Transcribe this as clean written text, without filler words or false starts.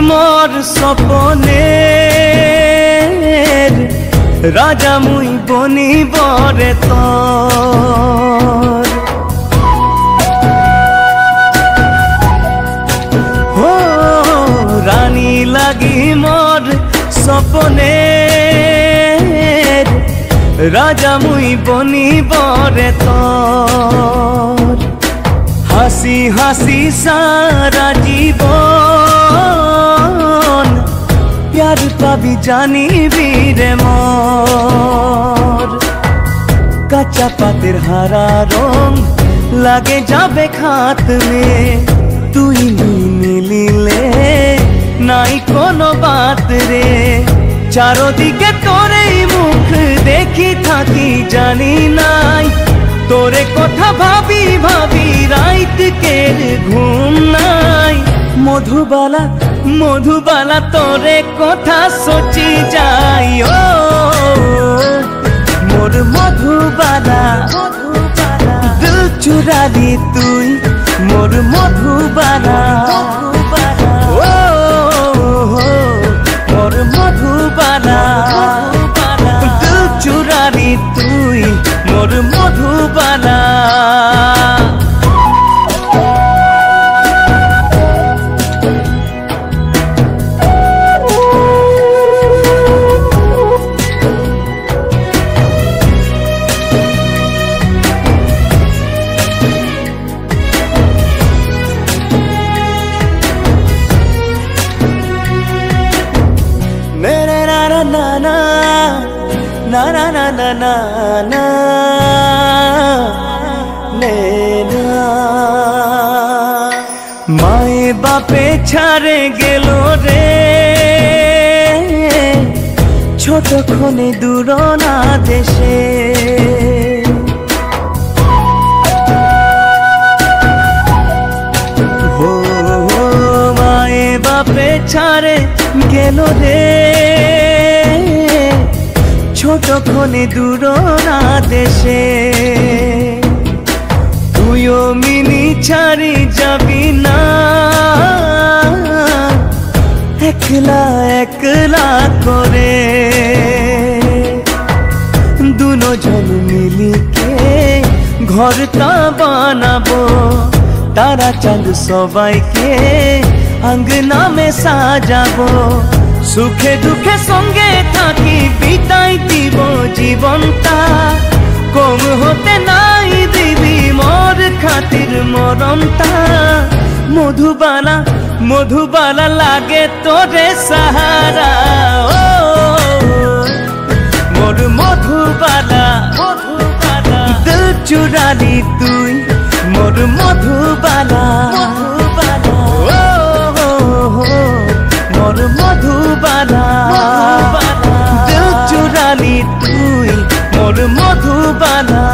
मोर सपनेर राजा मुई बनी बरे तोर हो रानी लागी मोर सपनेर राजा मुई बनी बरे तोर हासी हासी सारा जीवन प्यार पाबी जानी रे मोर कच्चा पातेर हारा रंग लागे जाबे खात में तुई मिलिले नाई कोनो बात रे चारो दिके तोरे मुख देखी थाकी जानी नाई तोरे कथा भाभी भाभी रात के घूम नाई मधुबाला मधुबाला तोरे कथा सोची जाई ओ मोर मधुबाला दिल चुरा ली तुई मोर मधुबाला ओ मोर मधुबाला दिल चुरा ली तुई मोर मधुबाला ना ना ना ना ना ना लेना माए बापे छाड़े गेलो रे छोट खने दूर ना देशे हो माए बापे छाड़े गेलो रे छोट खने दूर ना देशे तुइयो मिनी छाड़ी जाबी ना एकला एकला करे दुनो जन मिली के घर ता बनाबो तारा चांद सबाई के अंगना में साजाबो सुखे दुखे संगे थाकी बिताई दीब जीवनता कम होते नाई दिबी मोर खातिर मरमता मधुबाला मधुबाला लागे तोरे सहारा ओ मोर मधुबाला दिल चुरा ली तुई मोर मधुबाला मोर मधुबाला दिल चुरा ली तुई मोर मधुबाला।